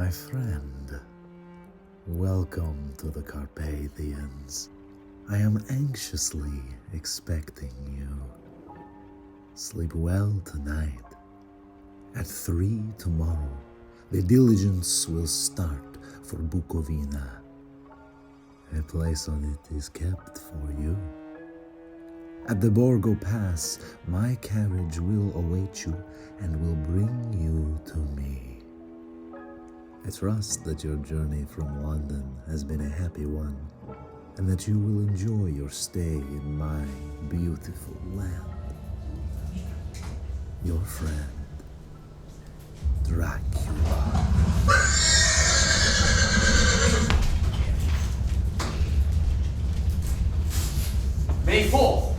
My friend, welcome to the Carpathians. I am anxiously expecting you. Sleep well tonight. At 3 tomorrow, the diligence will start for Bukovina. A place on it is kept for you. At the Borgo Pass, my carriage will await you and will bring you to me. I trust that your journey from London has been a happy one, and that you will enjoy your stay in my beautiful land. Your friend, Dracula. May 4th.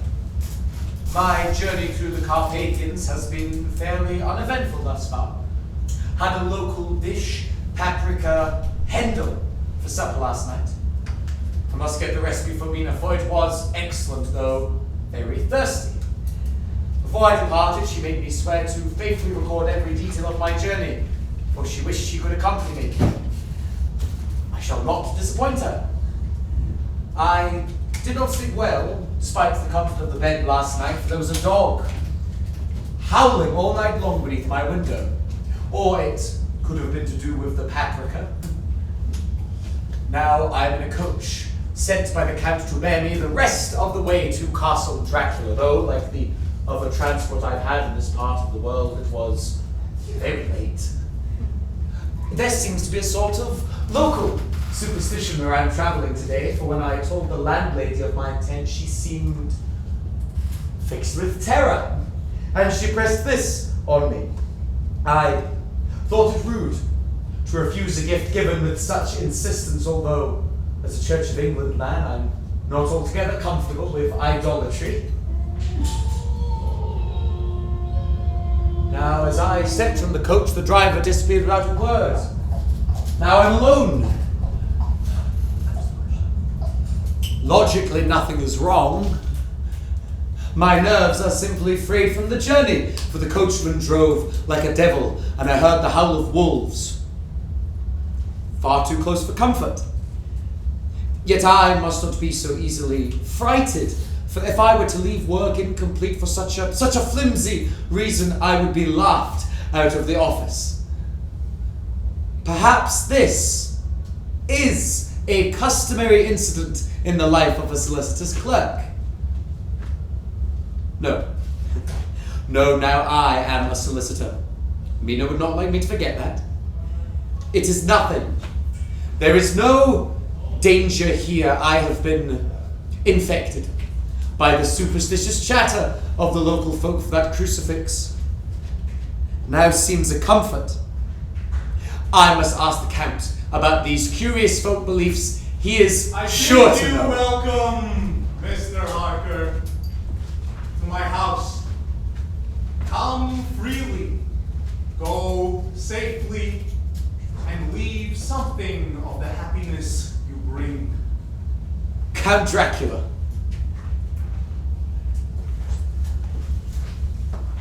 My journey through the Carpathians has been fairly uneventful thus far. Had a local dish, paprika hendel, for supper last night. I must get the recipe for Mina, for it was excellent, though very thirsty. Before I departed, she made me swear to faithfully record every detail of my journey, for she wished she could accompany me. I shall not disappoint her. I did not sleep well, despite the comfort of the bed last night, for there was a dog howling all night long beneath my window. Or it could have been to do with the paprika. Now I'm in a coach, sent by the Count to bear me the rest of the way to Castle Dracula, though, like the other transport I've had in this part of the world, it was very late. There seems to be a sort of local superstition where I'm traveling today, for when I told the landlady of my intent, she seemed fixed with terror, and she pressed this on me. I thought it rude to refuse a gift given with such insistence, although, as a Church of England man, I'm not altogether comfortable with idolatry. Now, as I stepped from the coach, the driver disappeared without a word. Now I'm alone. Logically, nothing is wrong. My nerves are simply frayed from the journey, for the coachman drove like a devil, and I heard the howl of wolves. Far too close for comfort. Yet I must not be so easily frighted, for if I were to leave work incomplete for such a flimsy reason, I would be laughed out of the office. Perhaps this is a customary incident in the life of a solicitor's clerk. No, now I am a solicitor. Mina would not like me to forget that. It is nothing. There is no danger here. I have been infected by the superstitious chatter of the local folk, for that crucifix now seems a comfort. I must ask the Count about these curious folk beliefs. He is sure to know. Welcome, Mr. Harker, to my house. Come freely, go safely, and leave something of the happiness you bring. Count Dracula.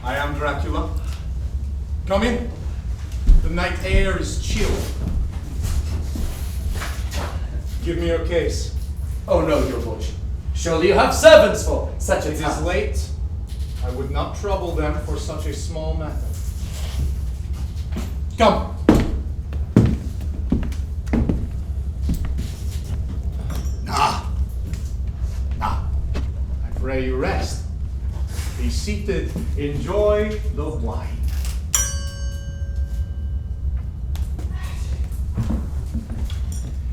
I am Dracula. Come in. The night air is chill. Give me your case. Oh no, your lordship. Surely you have servants for such a It time. is late. I would not trouble them for such a small matter. Come. Nah. I pray you rest. Be seated. Enjoy the wine.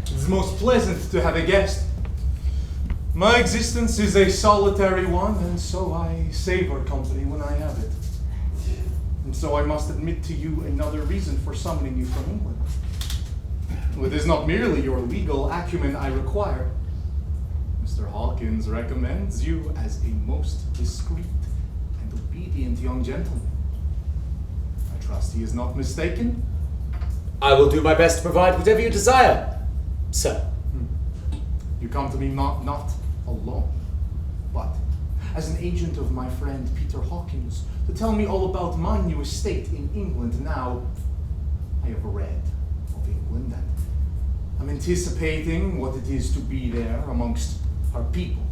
It's most pleasant to have a guest. My existence is a solitary one, and so I savor company when I have it. And so I must admit to you another reason for summoning you from England. It is not merely your legal acumen I require. Mr. Hawkins recommends you as a most discreet and obedient young gentleman. I trust he is not mistaken. I will do my best to provide whatever you desire, sir. You come to me not alone, but as an agent of my friend Peter Hawkins to tell me all about my new estate in England. Now, I have read of a anticipating what it is to be there amongst her people,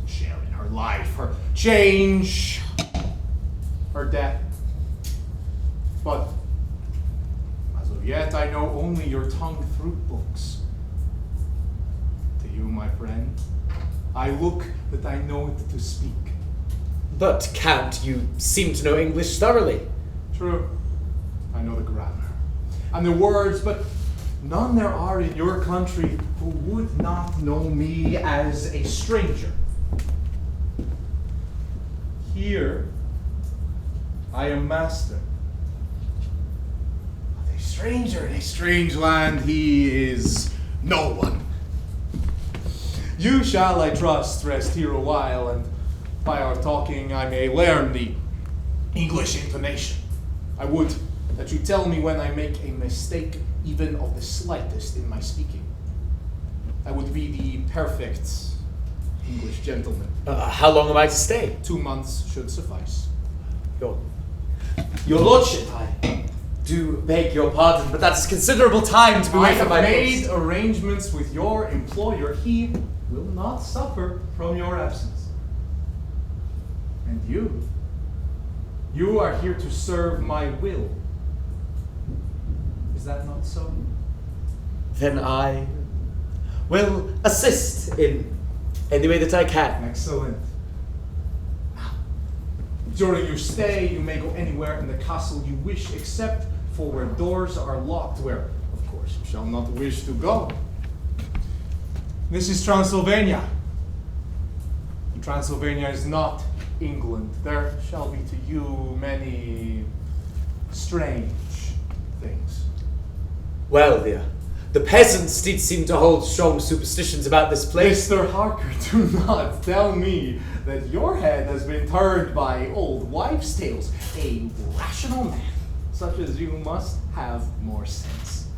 to share in her life, her change, her death. But as of yet, I know only your tongue-through books. To you, my friend, I look that I know it to speak. But, Count, you seem to know English thoroughly. True. I know the grammar and the words, but none there are in your country who would not know me as a stranger. Here, I am master. But a stranger in a strange land, he is no one. You shall, I trust, rest here a while, and by our talking I may learn the English intonation. I would that you tell me when I make a mistake, even of the slightest, in my speaking. I would be the perfect English gentleman. How long am I to stay? 2 months should suffice. Your Lordship, I do beg your pardon, but that's considerable time to be away from my post. I have made arrangements with your employer. He will not suffer from your absence. And you are here to serve my will. Is that not so? Then I will assist in any way that I can. Excellent. Now, during your stay, you may go anywhere in the castle you wish, except for where doors are locked, where, of course, you shall not wish to go. This is Transylvania. And Transylvania is not England. There shall be to you many strange things. Well, the peasants did seem to hold strong superstitions about this place. Mr. Harker, do not tell me that your head has been turned by old wives' tales. A rational man, such as you, must have more sense.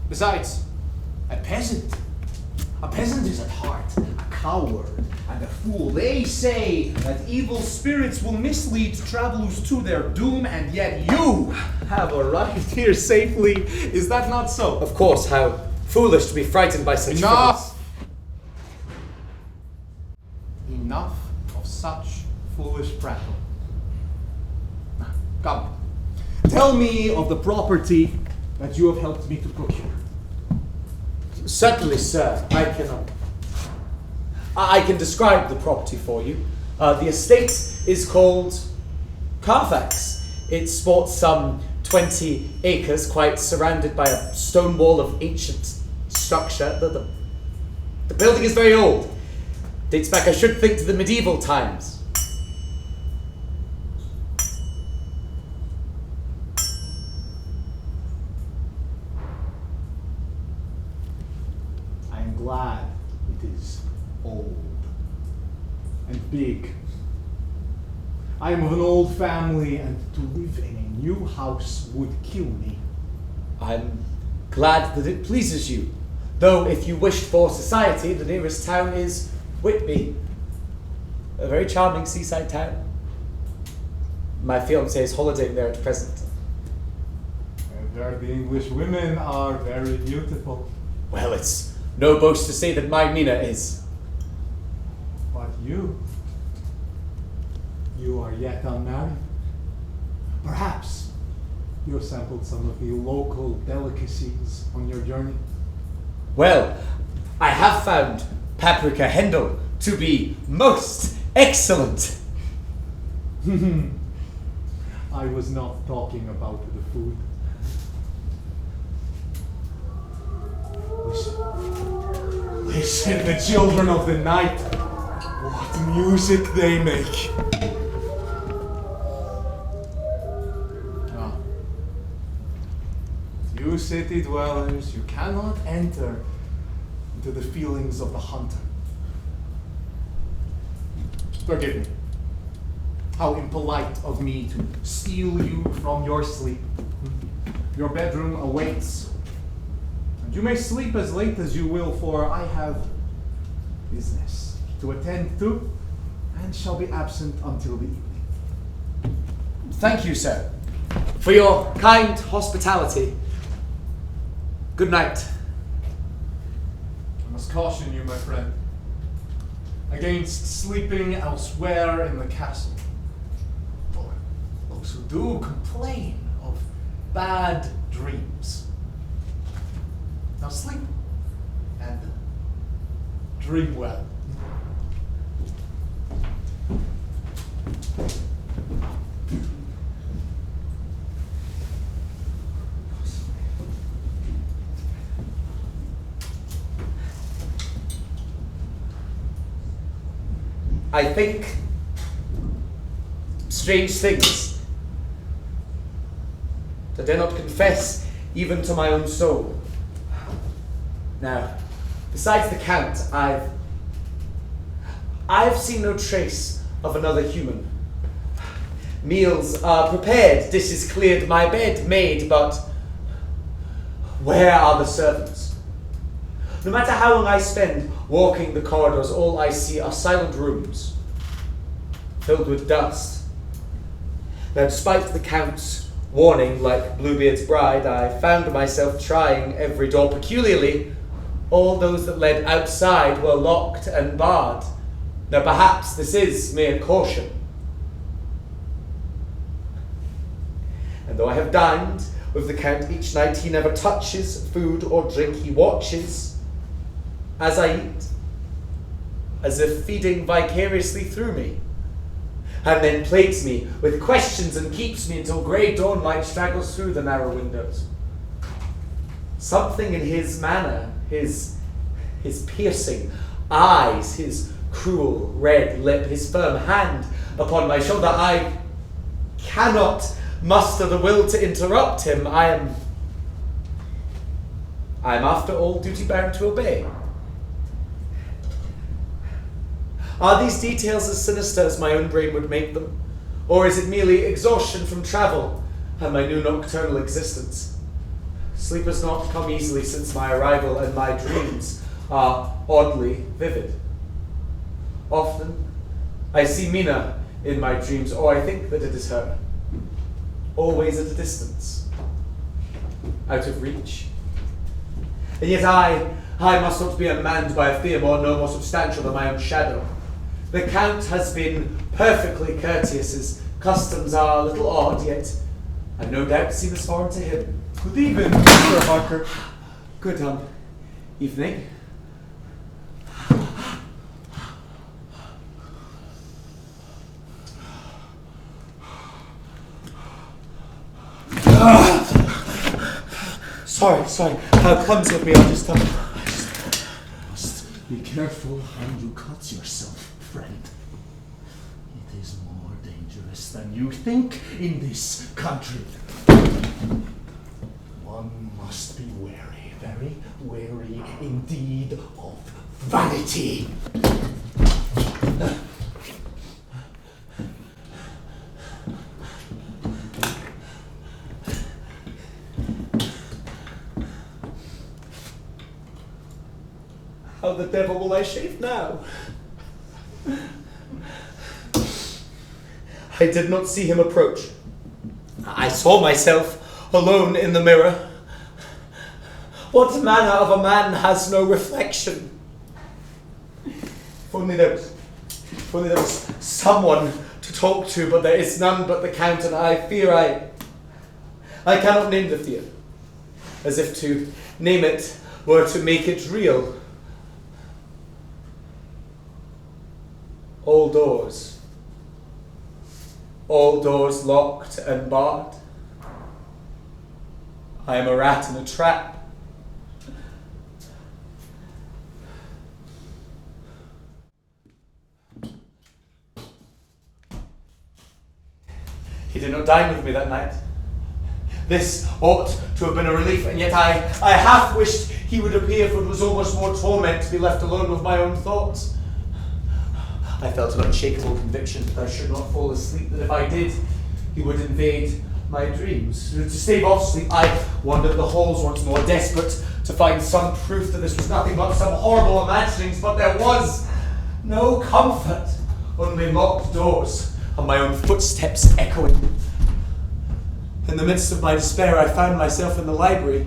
Besides, a peasant is at heart a coward and a fool. They say that evil spirits will mislead travelers to their doom, and yet you have arrived here safely. Is that not so? Of course, how foolish to be frightened by such Enough! Enough of such foolish prattle. Come, tell me of the property that you have helped me to procure. Certainly, sir. I can describe the property for you. The estate is called Carfax. It sports some 20 acres, quite surrounded by a stone wall of ancient structure. The building is very old. Dates back, I should think, to the medieval times. Glad it is old and big. I am of an old family, and to live in a new house would kill me. I'm glad that it pleases you. Though, if you wished for society, the nearest town is Whitby. A very charming seaside town. My fiancée is holidaying there at present. I've heard the English women are very beautiful. Well, it's no boast to say that my Mina is. But you are yet unmarried. Perhaps you have sampled some of the local delicacies on your journey. Well, I have found paprika hendel to be most excellent. I was not talking about the food. Listen, the children of the night. What music they make. Ah. You city dwellers, you cannot enter into the feelings of the hunter. Forgive me. How impolite of me to steal you from your sleep. Your bedroom awaits. You may sleep as late as you will, for I have business to attend to, and shall be absent until the evening. Thank you, sir, for your kind hospitality. Good night. caution you, my friend, against sleeping elsewhere in the castle. For those who do complain of bad dreams. Now sleep and dream well. I think strange things. I dare not confess even to my own soul. Now, besides the Count, I've seen no trace of another human. Meals are prepared, dishes cleared, my bed made, but where are the servants? No matter how long I spend walking the corridors, all I see are silent rooms filled with dust. Now, despite the Count's warning, like Bluebeard's bride, I found myself trying every door. Peculiarly, all those that led outside were locked and barred. Now, perhaps this is mere caution. And though I have dined with the Count each night, he never touches food or drink. He watches as I eat, as if feeding vicariously through me, and then plagues me with questions and keeps me until grey dawn light straggles through the narrow windows. Something in his manner, his piercing eyes, his cruel red lip, his firm hand upon my shoulder, I cannot muster the will to interrupt him. I am after all duty bound to obey. Are these details as sinister as my own brain would make them? Or is it merely exhaustion from travel and my new nocturnal existence? Sleep has not come easily since my arrival, and my dreams are oddly vivid. Often, I see Mina in my dreams, or I think that it is her. Always at a distance, out of reach. And yet I must not be unmanned by a fear no more substantial than my own shadow. The Count has been perfectly courteous. His customs are a little odd, yet I've no doubt seem as foreign to him. Good evening, Mr. Harker. Good evening. Sorry. How clumsy of me. I just Be careful how you cut yourself, friend. It is more dangerous than you think in this country. One must be wary, very wary indeed, of vanity. How the devil will I shave now? I did not see him approach. I saw myself alone in the mirror. What manner of a man has no reflection? If only there was someone to talk to, but there is none but the Count, and I fear I cannot name the fear, as if to name it were to make it real. All doors locked and barred. I am a rat in a trap. He did not dine with me that night. This ought to have been a relief, and yet I half wished he would appear, for it was almost more torment to be left alone with my own thoughts. I felt an unshakable conviction that I should not fall asleep, that if I did, he would invade my dreams. To stave off sleep, I wandered the halls once more, desperate to find some proof that this was nothing but some horrible imaginings, but there was no comfort, only locked doors and my own footsteps echoing. In the midst of my despair, I found myself in the library.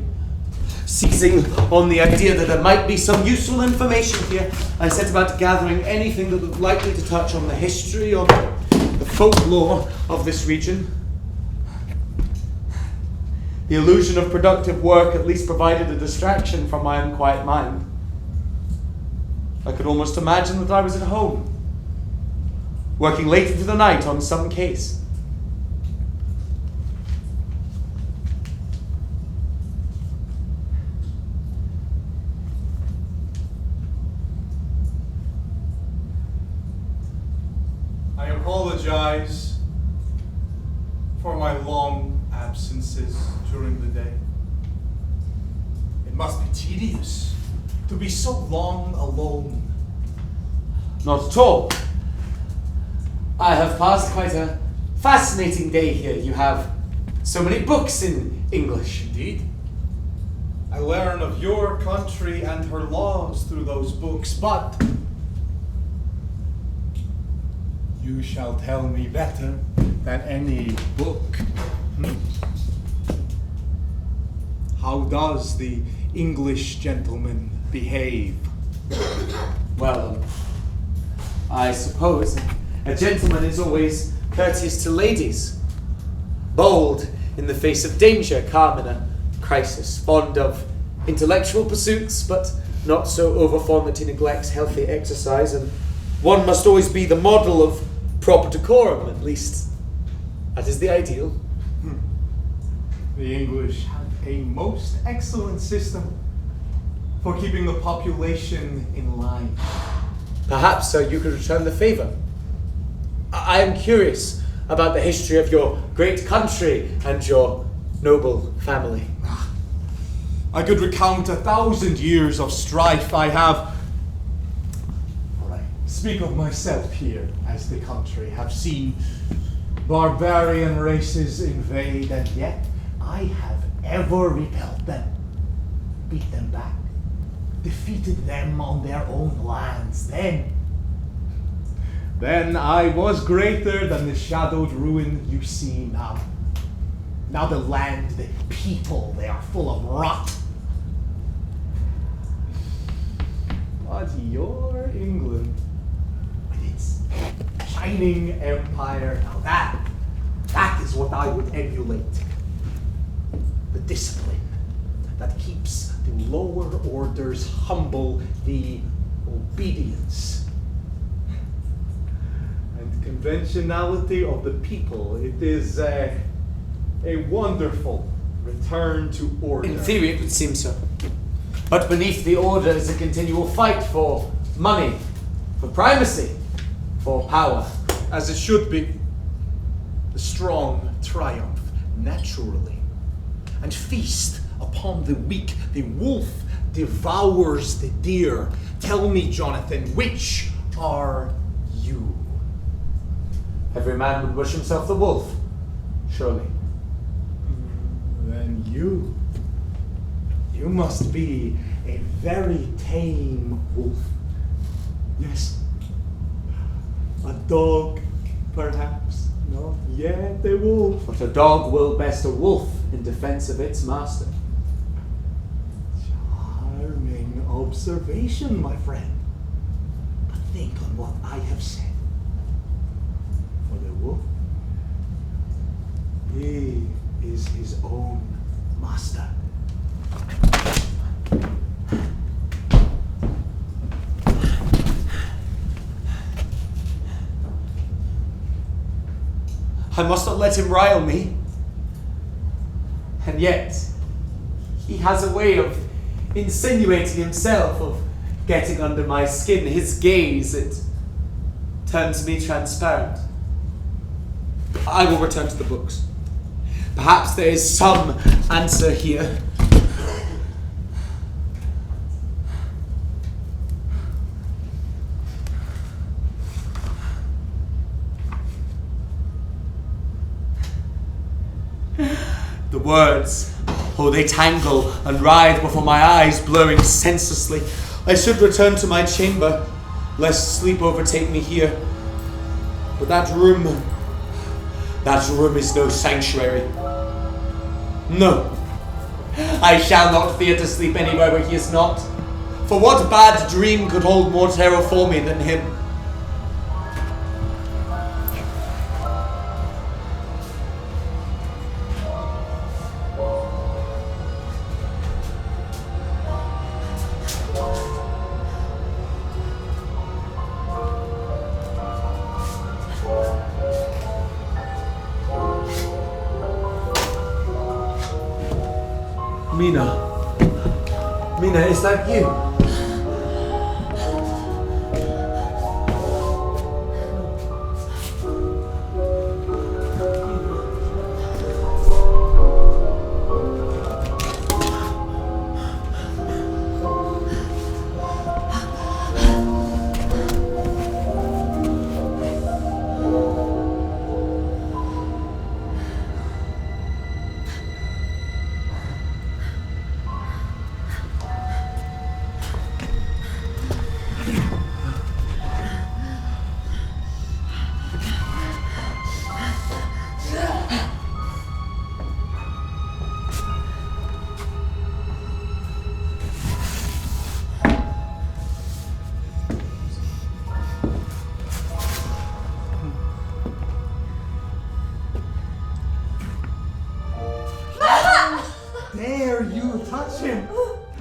Seizing on the idea that there might be some useful information here, I set about gathering anything that looked likely to touch on the history or the folklore of this region. The illusion of productive work at least provided a distraction from my unquiet mind. I could almost imagine that I was at home, working late into the night on some case. I apologize for my long absences during the day. It must be tedious to be so long alone. Not at all. I have passed quite a fascinating day here. You have so many books in English. Indeed. I learn of your country and her laws through those books, but you shall tell me better than any book. How does the English gentleman behave? Well, I suppose a gentleman is always courteous to ladies, bold in the face of danger, calm in a crisis, fond of intellectual pursuits, but not so overfond that he neglects healthy exercise, and one must always be the model of proper decorum, at least that is the ideal. The English have a most excellent system for keeping the population in line. Perhaps, sir, you could return the favor. I am curious about the history of your great country and your noble family. I could recount 1,000 years of strife I have. For I speak of myself here as the country, have seen barbarian races invade, and yet I have ever repelled them, beat them back, defeated them on their own lands. Then I was greater than the shadowed ruin you see now. Now the land, the people, they are full of rot. But your England, with its shining empire, now that is what I would emulate. The discipline that keeps the lower orders humble, the obedience and conventionality of the people. It is a wonderful return to order. In theory, it would seem so. But beneath the order is a continual fight for money, for primacy, for power. As it should be. The strong triumph naturally and feast upon the weak. The wolf devours the deer. Tell me, Jonathan, which are you? Every man would wish himself the wolf, surely. Then you must be a very tame wolf. Yes. A dog, perhaps. Not yet a wolf. But a dog will best a wolf in defense of its master. Charming observation, my friend. But think on what I have said. For the wolf, he is his own master. I must not let him rile me. And yet, he has a way of insinuating himself, of getting under my skin. His gaze, it turns me transparent. I will return to the books. Perhaps there is some answer here. The words, oh, they tangle and writhe before my eyes, blurring senselessly. I should return to my chamber, lest sleep overtake me here. But that room is no sanctuary. No, I shall not fear to sleep anywhere where he is not. For what bad dream could hold more terror for me than him? Mina, is that you?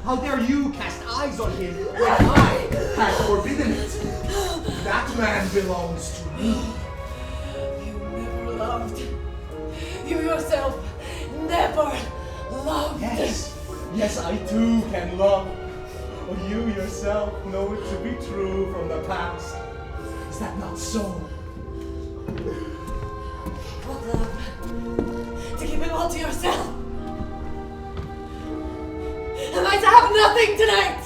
How dare you cast eyes on him when I have forbidden it? That man belongs to me. You never loved. You yourself never loved. Yes, I too can love. But you yourself know it to be true from the past. Is that not so? What love? To keep it all to yourself? Am I to have nothing tonight?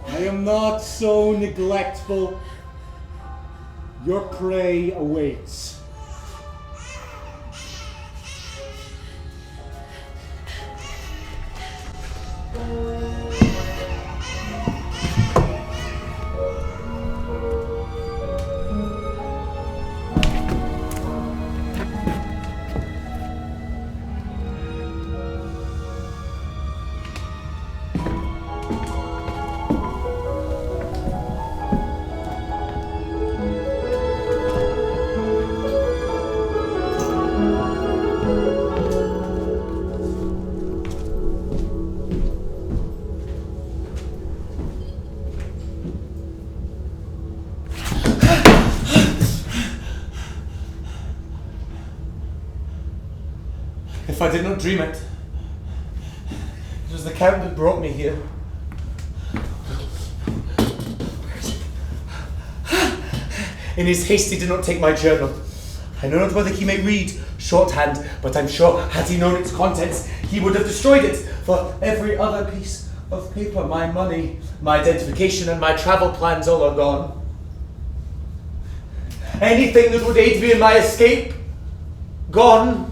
I am not so neglectful. Your prey awaits. If I did not dream it, it was the Count that brought me here. Where is it? In his haste he did not take my journal. I know not whether he may read shorthand, but I'm sure had he known its contents, he would have destroyed it. For every other piece of paper, my money, my identification, and my travel plans all are gone. Anything that would aid me in my escape, gone.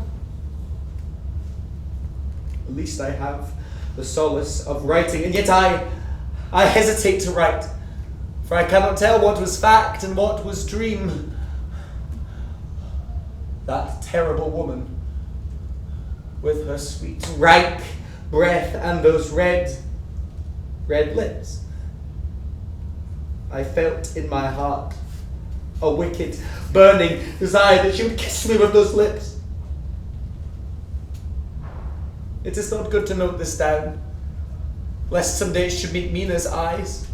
At least I have the solace of writing, and yet I hesitate to write, for I cannot tell what was fact and what was dream. That terrible woman, with her sweet, rank breath and those red lips. I felt in my heart a wicked, burning desire that she would kiss me with those lips. It is not good to note this down, lest someday it should meet Mina's eyes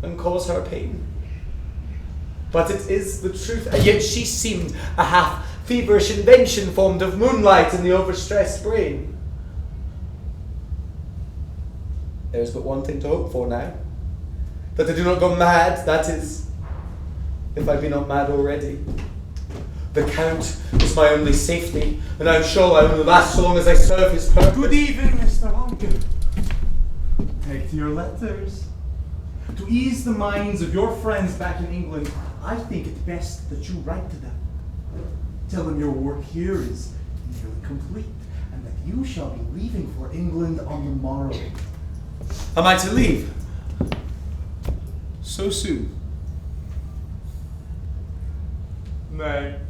and cause her pain. But it is the truth, and yet she seemed a half-feverish invention formed of moonlight in the overstressed brain. There is but one thing to hope for now, that I do not go mad, that is, if I be not mad already. The Count is my only safety, and I am sure I will last so long as I serve his purpose. Good evening, Mr. Harker. Take to your letters. To ease the minds of your friends back in England, I think it best that you write to them. Tell them your work here is nearly complete, and that you shall be leaving for England on the morrow. Am I to leave? So soon? Nay.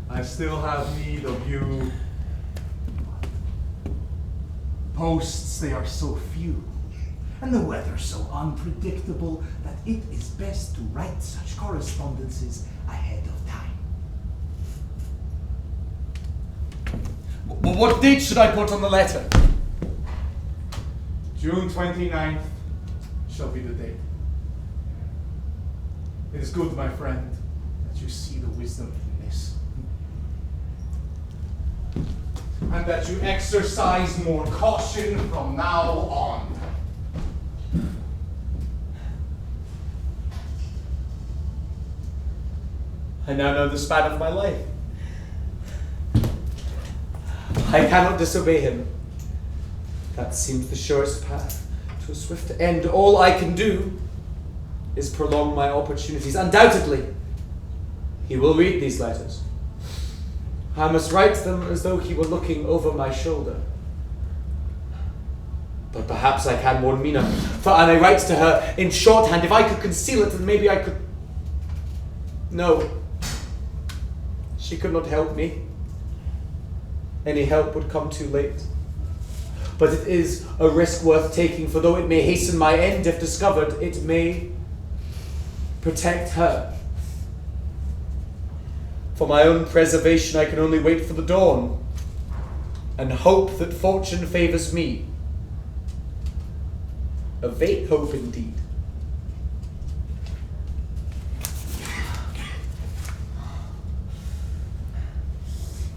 I still have need of you. Posts, they are so few, and the weather so unpredictable that it is best to write such correspondences ahead of time. What date should I put on the letter? June 29th shall be the date. It is good, my friend, that you see the wisdom in this. And that you exercise more caution from now on. I now know the span of my life. I cannot disobey him. That seems the surest path to a swift end. All I can do is prolong my opportunities. Undoubtedly, he will read these letters. I must write them as though he were looking over my shoulder. But perhaps I can warn Mina, for I may write to her in shorthand. If I could conceal it, then maybe I could... No. She could not help me. Any help would come too late. But it is a risk worth taking, for though it may hasten my end if discovered, it may protect her. For my own preservation, I can only wait for the dawn and hope that fortune favors me. A vague hope indeed.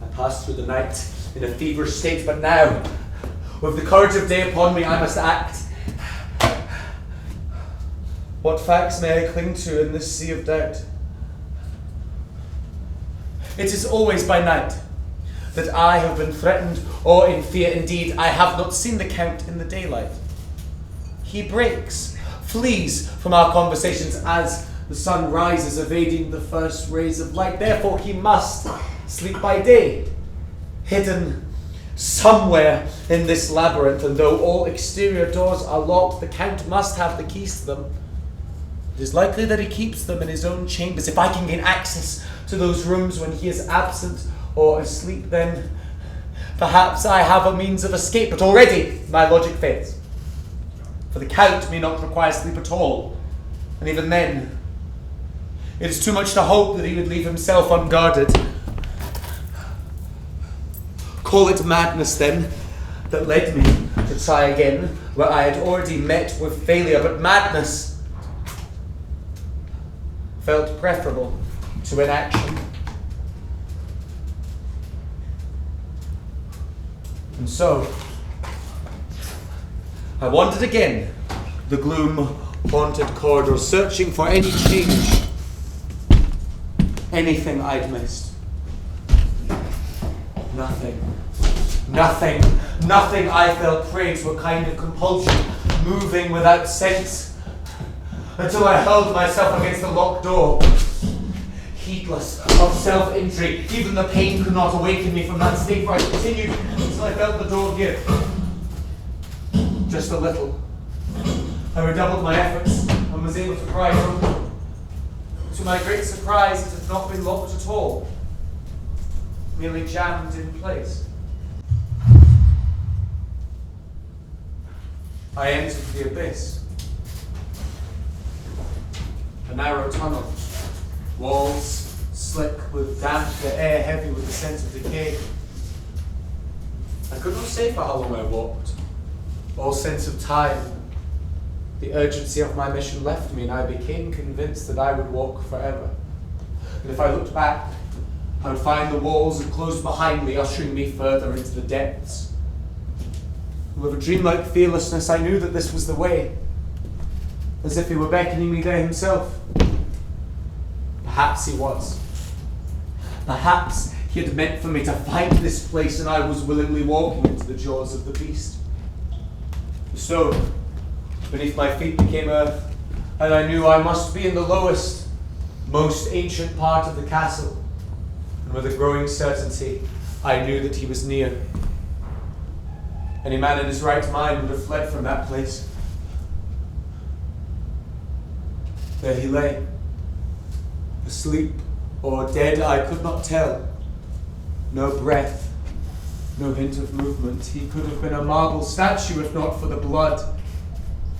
I passed through the night in a feverish state, but now, with the courage of day upon me, I must act. What facts may I cling to in this sea of doubt? It is always by night that I have been threatened or in fear. Indeed, I have not seen the Count in the daylight. He breaks, flees from our conversations as the sun rises, evading the first rays of light. Therefore, he must sleep by day, hidden somewhere in this labyrinth. And though all exterior doors are locked, the Count must have the keys to them. It is likely that he keeps them in his own chambers. If I can gain access to those rooms when he is absent or asleep, then perhaps I have a means of escape. But already my logic fails. For the Count may not require sleep at all. And even then, it is too much to hope that he would leave himself unguarded. Call it madness, then, that led me to try again where I had already met with failure. But madness felt preferable to inaction. And so, I wandered again the gloom-haunted corridors, searching for any change, anything I'd missed. Nothing. I felt prey to a kind of compulsion, moving without sense, until I hurled myself against the locked door. Heedless of self-injury, even the pain could not awaken me from that state, for I continued until I felt the door give. Just a little. I redoubled my efforts and was able to pry it open. To my great surprise, it had not been locked at all, merely jammed in place. I entered the abyss. A narrow tunnel, walls slick with damp, the air heavy with the scent of decay. I could not say for how long I walked. All sense of time, the urgency of my mission left me, and I became convinced that I would walk forever. And if I looked back, I would find the walls had closed behind me, ushering me further into the depths. With a dreamlike fearlessness, I knew that this was the way, as if he were beckoning me there himself. Perhaps he was. Perhaps he had meant for me to find this place, and I was willingly walking into the jaws of the beast. The stone beneath my feet became earth, and I knew I must be in the lowest, most ancient part of the castle. And with a growing certainty, I knew that he was near. Any man in his right mind would have fled from that place. There he lay, asleep or dead, I could not tell. No breath, No hint of movement. He could have been a marble statue if not for the blood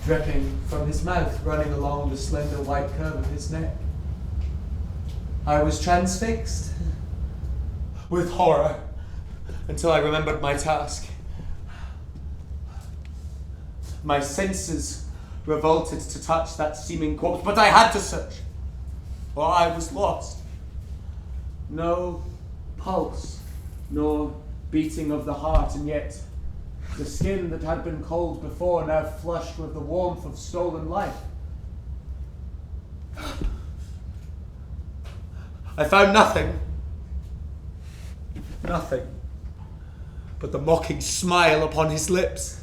dripping from his mouth, running along the slender white curve of his neck. I was transfixed with horror until I remembered my task. My senses revolted to touch that seeming corpse, but I had to search, or I was lost. No pulse, nor beating of the heart, and yet the skin that had been cold before now flushed with the warmth of stolen life. I found nothing. Nothing but the mocking smile upon his lips.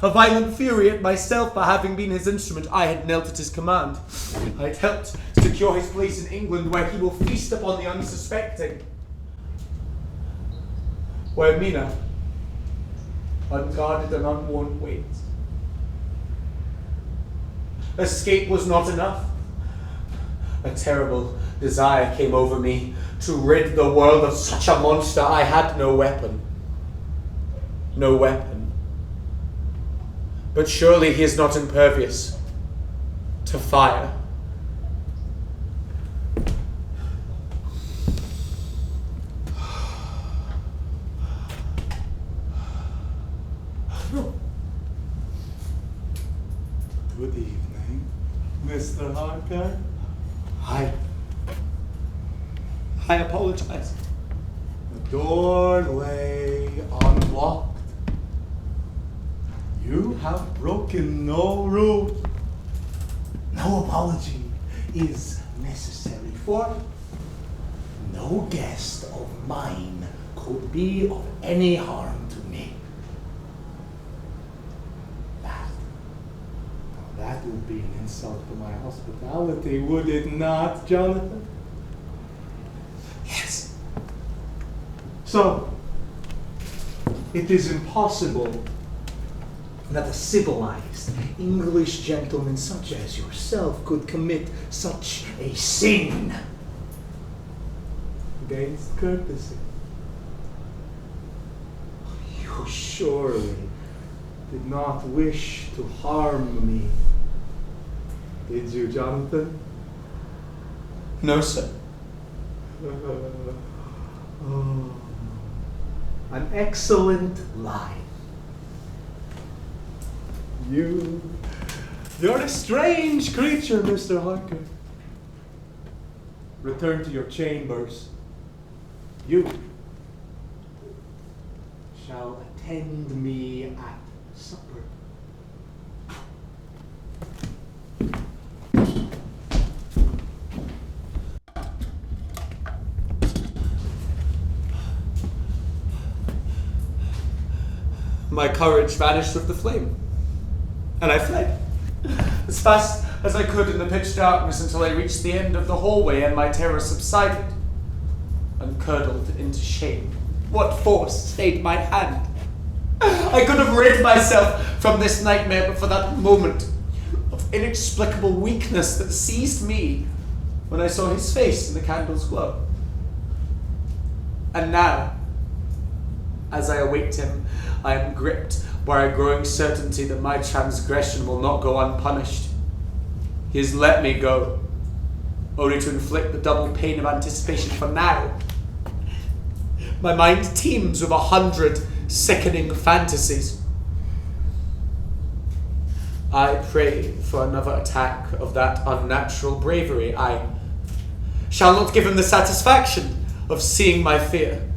A violent fury at myself for having been his instrument. I had knelt at his command. I had helped secure his place in England, where he will feast upon the unsuspecting. Where Mina, unguarded and unwarned, waits. Escape was not enough. A terrible desire came over me to rid the world of such a monster. I had no weapon. No weapon. But surely he is not impervious to fire. Good evening, Mr. Harker. I apologize. The door lay unlocked. You have broken no rule. No apology is necessary, for no guest of mine could be of any harm to me. That would be an insult to my hospitality, would it not, Jonathan? Yes. So, it is impossible that a civilized English gentleman such as yourself could commit such a sin against courtesy. You surely did not wish to harm me, did you, Jonathan? No, sir. Oh, an excellent lie. You're a strange creature, Mr. Harker. Return to your chambers. You shall attend me at supper. My courage vanished with the flame, and I fled as fast as I could in the pitch darkness until I reached the end of the hallway and my terror subsided and curdled into shame. What force stayed my hand? I could have rid myself from this nightmare but for that moment of inexplicable weakness that seized me when I saw his face in the candle's glow. And now, as I await him, I am gripped by a growing certainty that my transgression will not go unpunished. He has let me go, only to inflict the double pain of anticipation. For now, my mind teems with 100 sickening fantasies. I pray for another attack of that unnatural bravery. I shall not give him the satisfaction of seeing my fear.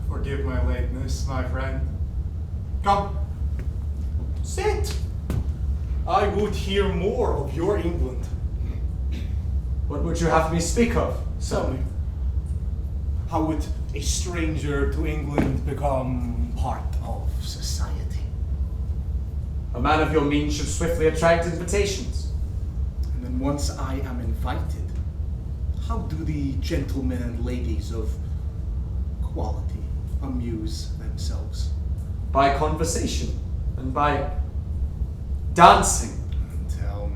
Forgive my lateness, my friend. Come, sit. I would hear more of your England. What would you have me speak of? Tell me, how would a stranger to England become part of society? A man of your means should swiftly attract invitations. And then once I am invited, how do the gentlemen and ladies of quality amuse themselves? By conversation and by dancing. Tell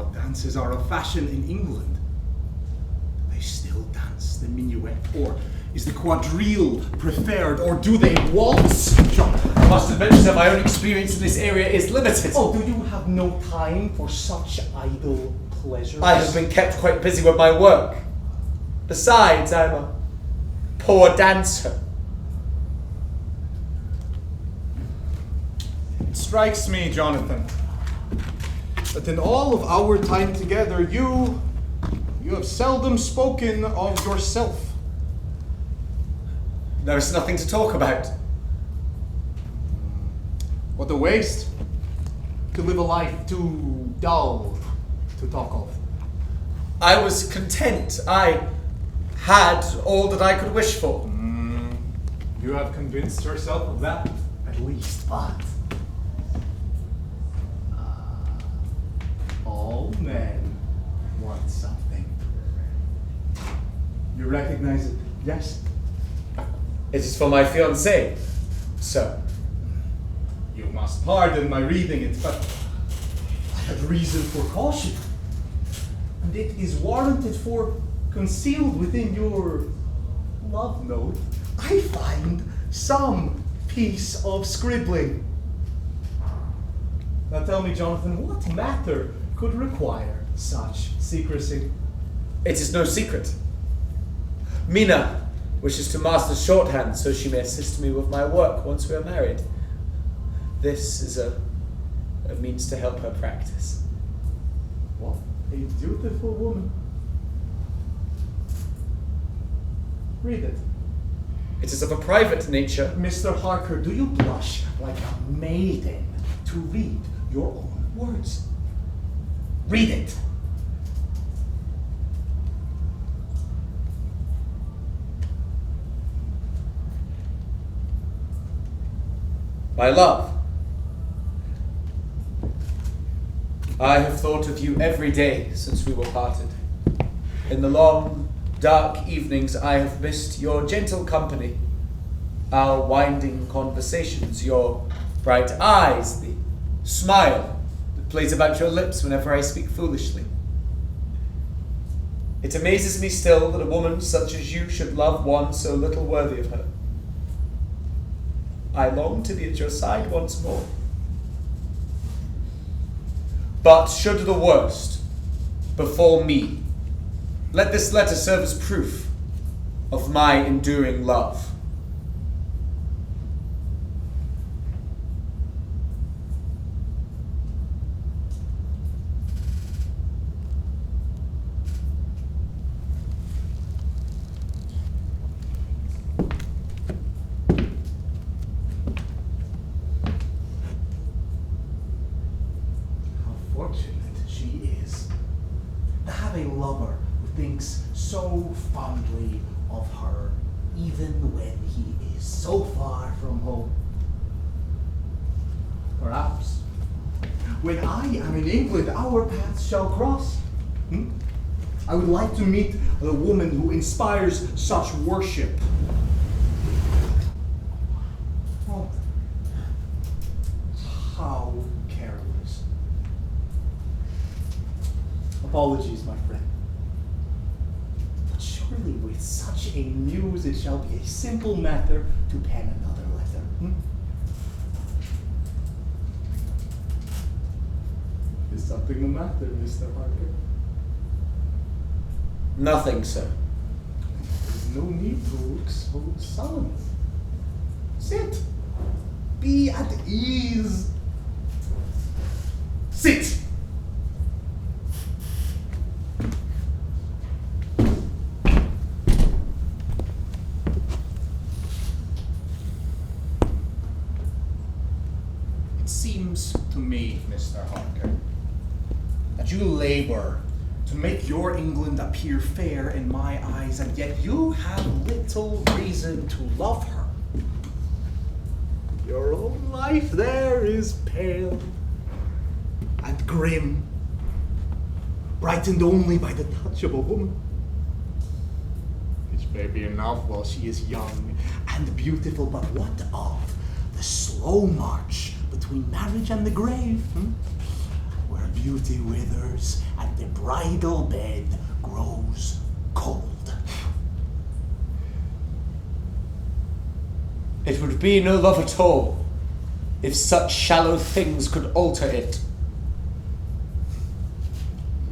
how dances are of fashion in England. Do they still dance the minuet, or is the quadrille preferred, or do they waltz? I must admit that my own experience in this area is limited. Oh, do you have no time for such idle pleasures? I have been kept quite busy with my work. Besides, I'm a poor dancer. It strikes me, Jonathan, that in all of our time together, you have seldom spoken of yourself. There is nothing to talk about. What a waste to live a life too dull to talk of. I was content. I had all that I could wish for. You have convinced yourself of that, at least, but all men want something. You recognize it, yes? It is for my fiancée, sir. You must pardon my reading it, but I have reason for caution. And it is warranted, for concealed within your love note, I find some piece of scribbling. Now tell me, Jonathan, what matter could require such secrecy? It is no secret. Mina wishes to master shorthand so she may assist me with my work once we are married. This is a means to help her practice. What a beautiful woman. Read it. It is of a private nature. Mr. Harker, do you blush like a maiden to read your own words? Read it. My love, I have thought of you every day since we were parted. In the long, dark evenings, I have missed your gentle company, our winding conversations, your bright eyes, the smile that plays about your lips whenever I speak foolishly. It amazes me still that a woman such as you should love one so little worthy of her. I long to be at your side once more. But should the worst befall me, let this letter serve as proof of my enduring love. So fondly of her, even when he is so far from home. Perhaps when I am in England, our paths shall cross. I would like to meet the woman who inspires such worship. Oh, how careless. Apologies, my friend. Surely with such a muse it shall be a simple matter to pen another letter. Is something the matter, Mr. Harker? Nothing, sir. There's no need to look so sullen. Sit. Be at ease. Sit. To me, Mr. Harker, that you labor to make your England appear fair in my eyes, and yet you have little reason to love her. Your own life there is pale and grim, brightened only by the touch of a woman, which may be enough while she is young and beautiful, but what of the slow march between marriage and the grave, where beauty withers and the bridal bed grows cold. It would be no love at all, if such shallow things could alter it.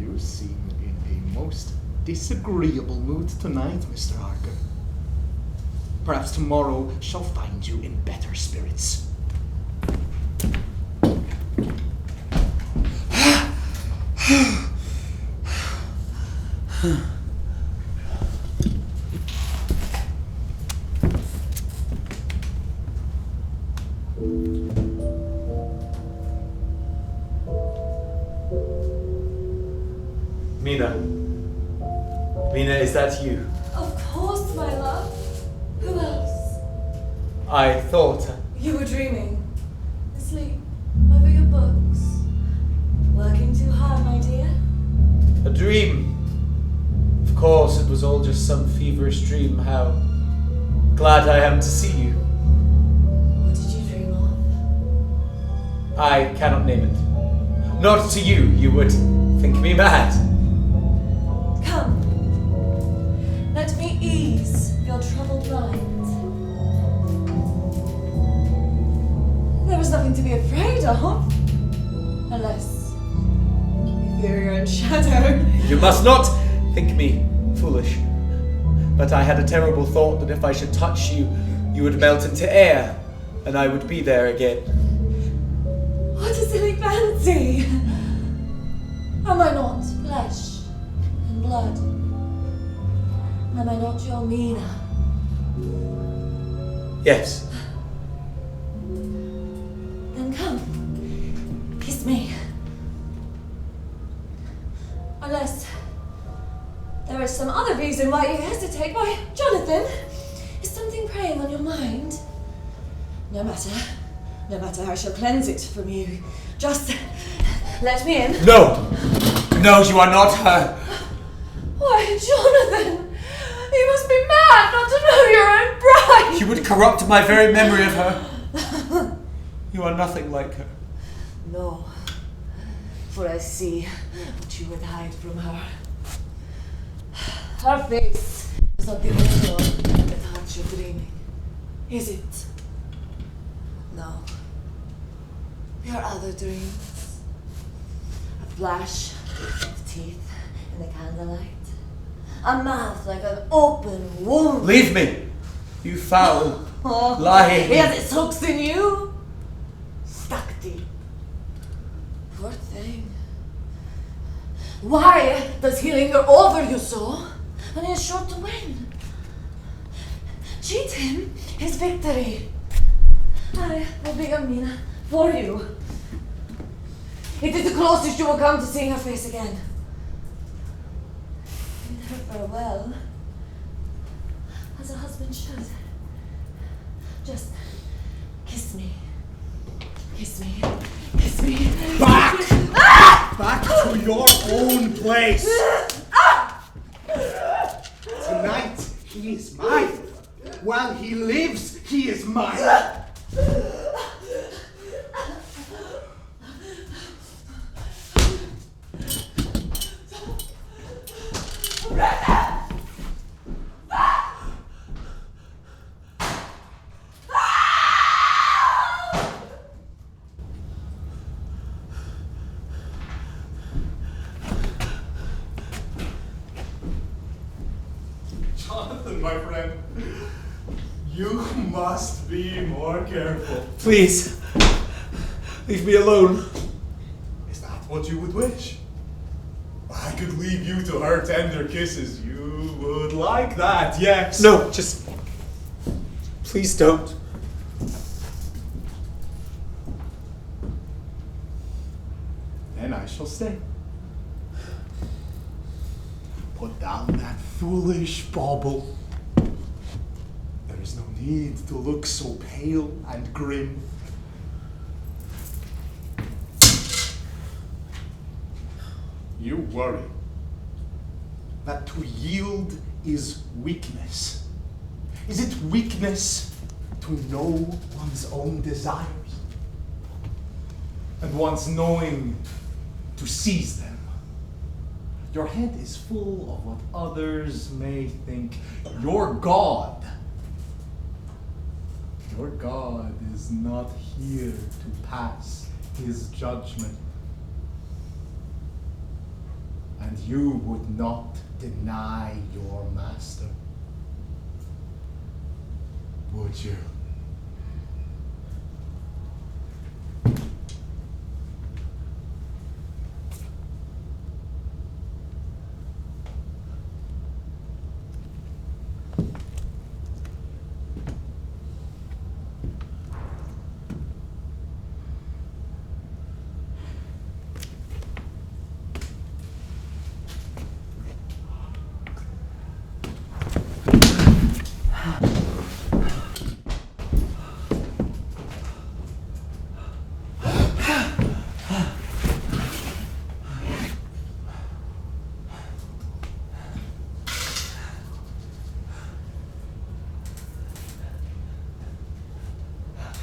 You seem in a most disagreeable mood tonight, Mr. Harker. Perhaps tomorrow shall find you in better spirits. Mina, is that you? Of course, my love. Who else? I thought... You were dreaming. Asleep. Over your books. Working too hard, my dear. A dream. Of course, it was all just some feverish dream. How glad I am to see you. What did you dream of? I cannot name it. Not to you. You would think me mad. Come. Let me ease your troubled mind. There is nothing to be afraid of. Unless you fear your own shadow. You must not think me foolish. But I had a terrible thought that if I should touch you, you would melt into air, and I would be there again. What a silly fancy! Am I not flesh and blood? Am I not your Mina? Yes. Then come, kiss me. Unless there is some other reason why you hesitate. Why, Jonathan, is something preying on your mind? No matter, I shall cleanse it from you. Just let me in. No! No, you are not her. Why, Jonathan, you must be mad not to know your own bride. You would corrupt my very memory of her. You are nothing like her. No, for I see what you would hide from her. Her face is not the only one that haunts your dreaming, is it? No. Your other dreams. A flash of teeth in the candlelight. A mouth like an open wound. Leave me! You foul, lying. Yes, it soaks in you. Stuck deep. Poor thing. Why does he linger over you so when he is sure to win? Cheat him his victory. I will be your Mina for you. It is the closest you will come to seeing her face again. Bid her farewell, as a husband should. Just kiss me. Kiss me. Kiss me. Back! Ah! Back to your own place! Tonight, he is mine. While he lives, he is mine. Jonathan, my friend, you must be more careful. Please, leave me alone. Is that what you would wish? I could leave you to her tender kisses. You would like that, yes. No, just... please don't. Then I shall stay. Put down that foolish bauble. There is no need to look so pale and grim. You worry that to yield is weakness. Is it weakness to know one's own desires? And once knowing to seize them. Your head is full of what others may think. Your God is not here to pass his judgment. And you would not deny your master, would you?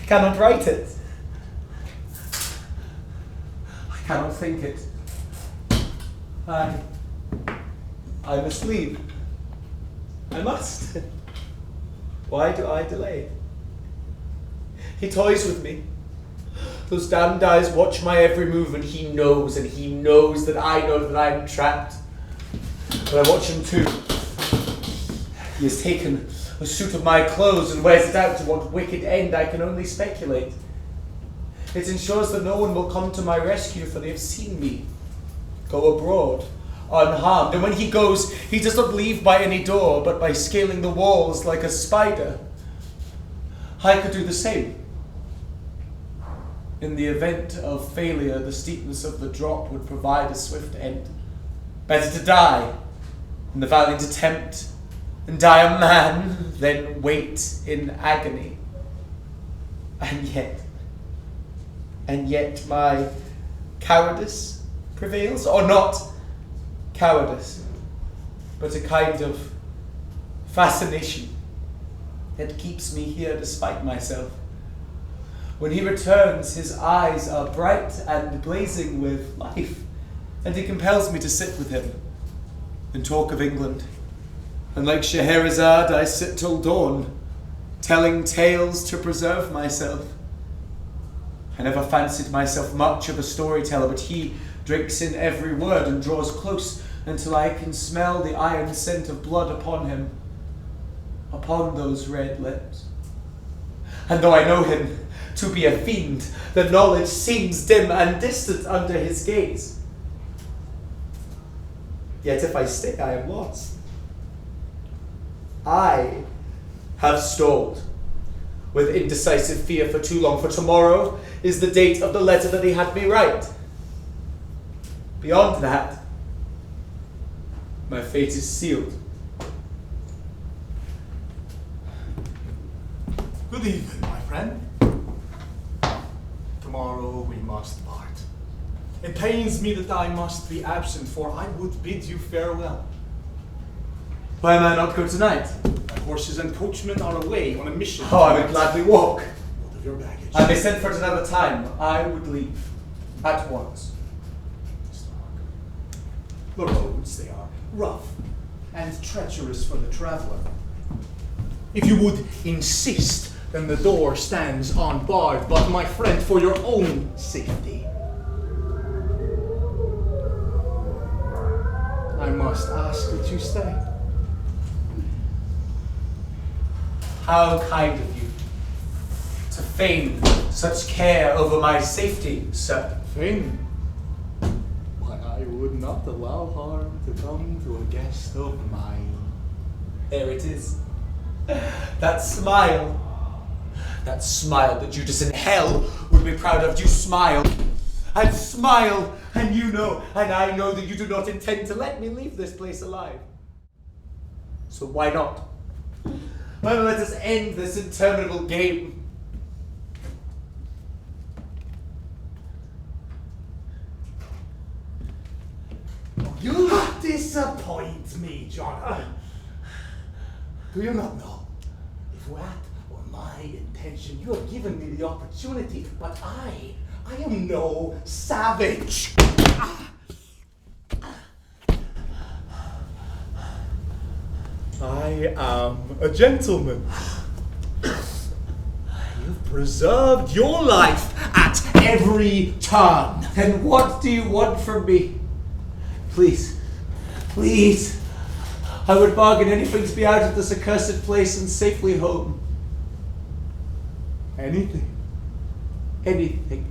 I cannot write it. I cannot think it. I must leave. I must. Why do I delay? He toys with me. Those damned eyes watch my every move, and he knows that I know that I am trapped. But I watch him too. He has taken a suit of my clothes and wears it out to what wicked end I can only speculate. It ensures that no one will come to my rescue, for they have seen me go abroad unharmed. And when he goes, he does not leave by any door, but by scaling the walls like a spider. I could do the same. In the event of failure, the steepness of the drop would provide a swift end. Better to die in the valiant attempt, and die a man, than wait in agony. And yet my cowardice prevails, or not cowardice, but a kind of fascination that keeps me here despite myself. When he returns, his eyes are bright and blazing with life, and he compels me to sit with him and talk of England. And like Scheherazade, I sit till dawn, telling tales to preserve myself. I never fancied myself much of a storyteller, but he drinks in every word and draws close until I can smell the iron scent of blood upon him, upon those red lips. And though I know him to be a fiend, the knowledge seems dim and distant under his gaze. Yet if I stay, I am lost. I have stalled with indecisive fear for too long, for tomorrow is the date of the letter that he had me write. Beyond that, my fate is sealed. Good evening, my friend. Tomorrow we must part. It pains me that I must be absent, for I would bid you farewell. Why am I not go tonight? My horses and coachmen are away on a mission. Oh, I would gladly walk. What of your baggage? I may send for it another time. I would leave at once. The roads, they are rough and treacherous for the traveller. If you would insist, then the door stands unbarred. But my friend, for your own safety, I must ask that you stay. How kind of you to feign such care over my safety, sir. Feign? Why, I would not allow harm to come to a guest of mine. There it is. That smile. That smile that Judas in hell would be proud of. You smile. And smile. And you know, and I know that you do not intend to let me leave this place alive. So why not? Why not let us end this interminable game? You disappoint me, John. Do you not know? If that were my intention, you have given me the opportunity, but I am no savage. I am a gentleman. You've preserved your life at every turn. Then what do you want from me? Please, please. I would bargain anything to be out of this accursed place and safely home. Anything. Anything.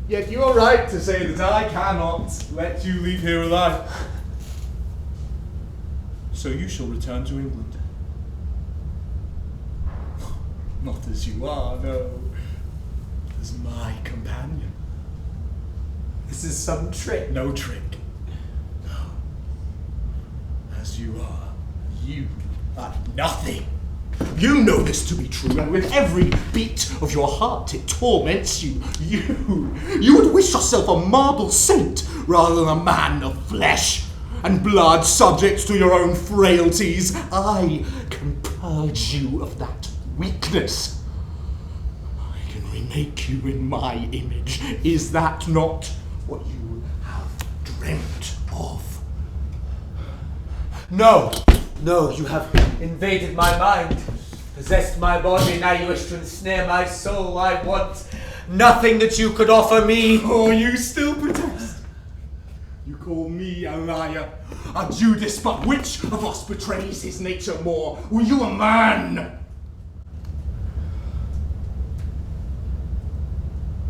Yet you are right to say that I cannot let you leave here alive. So you shall return to England. Not as you are, no. As my companion. This is some trick. No trick. No. As you are, you are nothing. You know this to be true, and with every beat of your heart it torments you. You would wish yourself a marble saint rather than a man of flesh and blood subject to your own frailties. I can purge you of that weakness. I can remake you in my image. Is that not what you have dreamt of? No, no, you have invaded my mind, possessed my body, now you wish to ensnare my soul. I want nothing that you could offer me. Oh, you still protest? You call me a liar, a Judas, but which of us betrays his nature more? Were you a man?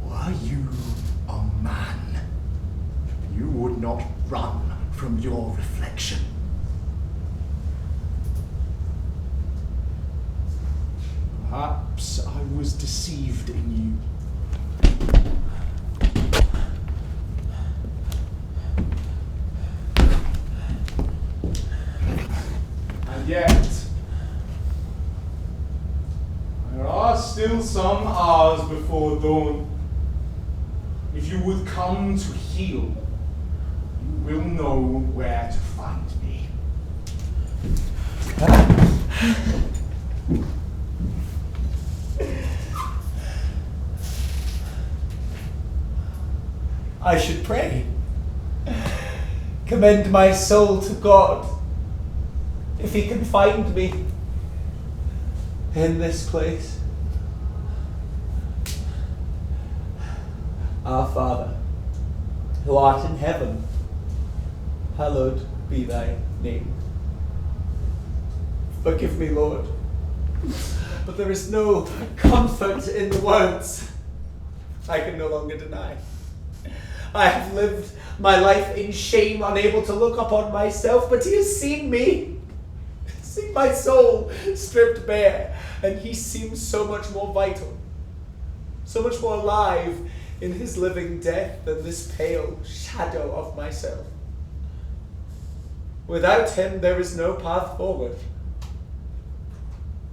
Were you a man? You would not run from your reflection. Perhaps I was deceived in you. And yet, there are still some hours before dawn. If you would come to heal, you will know where to find me. I should pray. Commend my soul to God. If he can find me in this place. Our Father, who art in heaven, hallowed be thy name. Forgive me, Lord, but there is no comfort in the words I can no longer deny. I have lived my life in shame, unable to look upon myself, but he has seen me, seen my soul stripped bare, and he seems so much more vital, so much more alive in his living death than this pale shadow of myself. Without him, there is no path forward.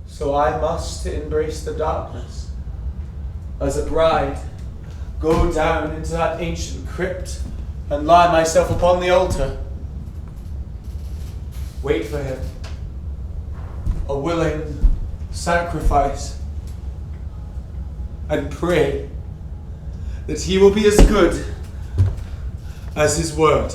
So I must embrace the darkness as a bride, go down into that ancient crypt and lie myself upon the altar. Wait for him. A willing sacrifice. And pray that he will be as good as his word.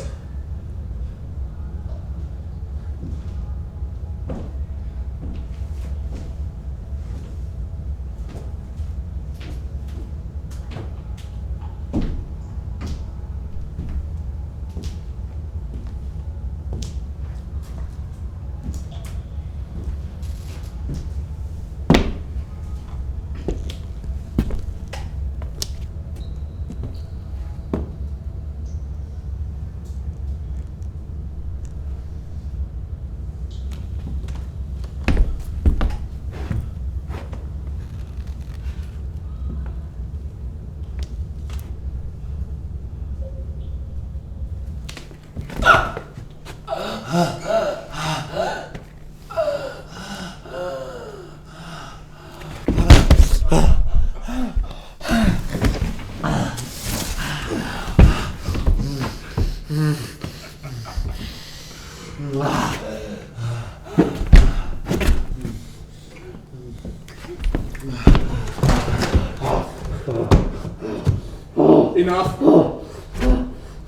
Enough.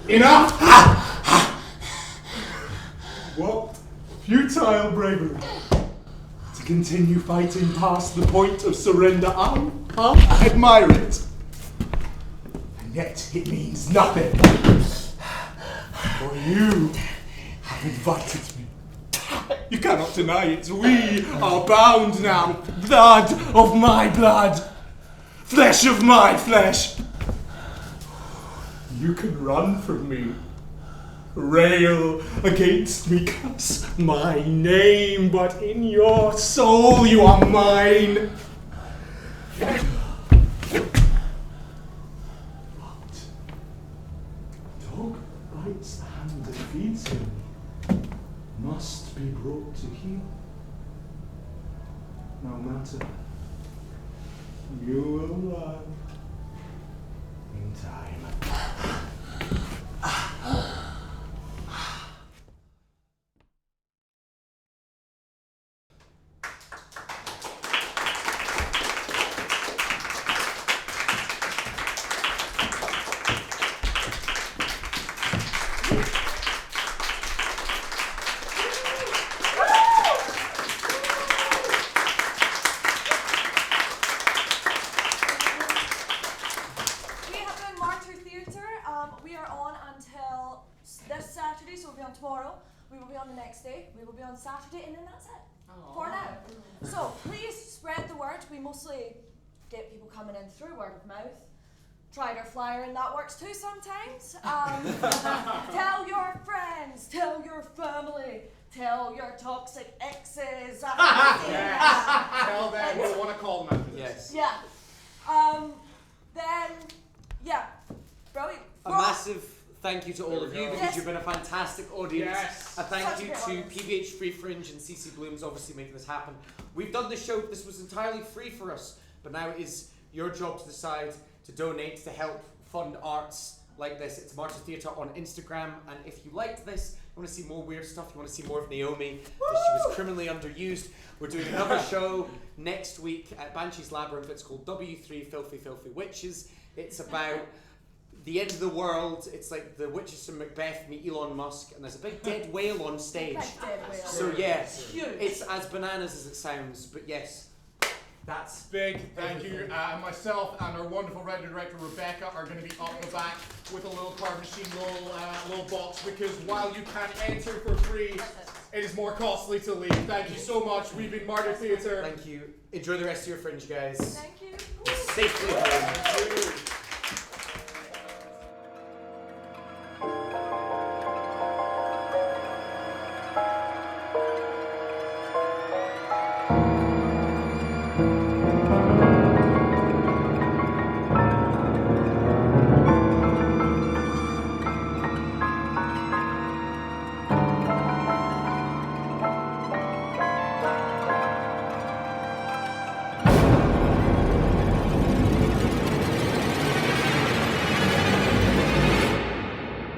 Enough! What futile bravery to continue fighting past the point of surrender. I admire it. And yet it means nothing. For you have invited me. You cannot deny it. We are bound now. Blood of my blood. Flesh of my flesh. You can run from me. Rail against me, curse my name, but in your soul you are mine. But dog bites the hand that feeds him must be brought to heel. No matter, you will run in time. Saturday, and then that's it for now. So please spread the word. We mostly get people coming in through word of mouth. Tried our flyer and that works too sometimes. Tell your friends, tell your family, tell your toxic exes. Tell them what I want to call them after this. Yes. Yeah. Then, yeah. Brilliant. A massive thank you to all of you because you've been a fantastic audience. Yes. A thank you to PBH Free Fringe and CC Bloom's obviously making this happen. We've done this show, this was entirely free for us, but now it is your job to decide to donate to help fund arts like this. It's Martyr Theatre on Instagram, and if you liked this, you want to see more weird stuff, you want to see more of Naomi, she was criminally underused, we're doing another show next week at Banshee's Labyrinth. It's called W3 Filthy Filthy Witches. It's about the end of the world. It's like the witches from Macbeth meet Elon Musk, and there's a big dead whale on stage. So yeah, it's as bananas as it sounds, but yes, that's big. Thank you. Myself and our wonderful writer director Rebecca are going to be up the back with a little card machine, little box, because while you can enter for free, it is more costly to leave. Thank you so much. We've been Martyr Theatre. Thank you. Enjoy the rest of your fringe, guys. Thank you. Safely home.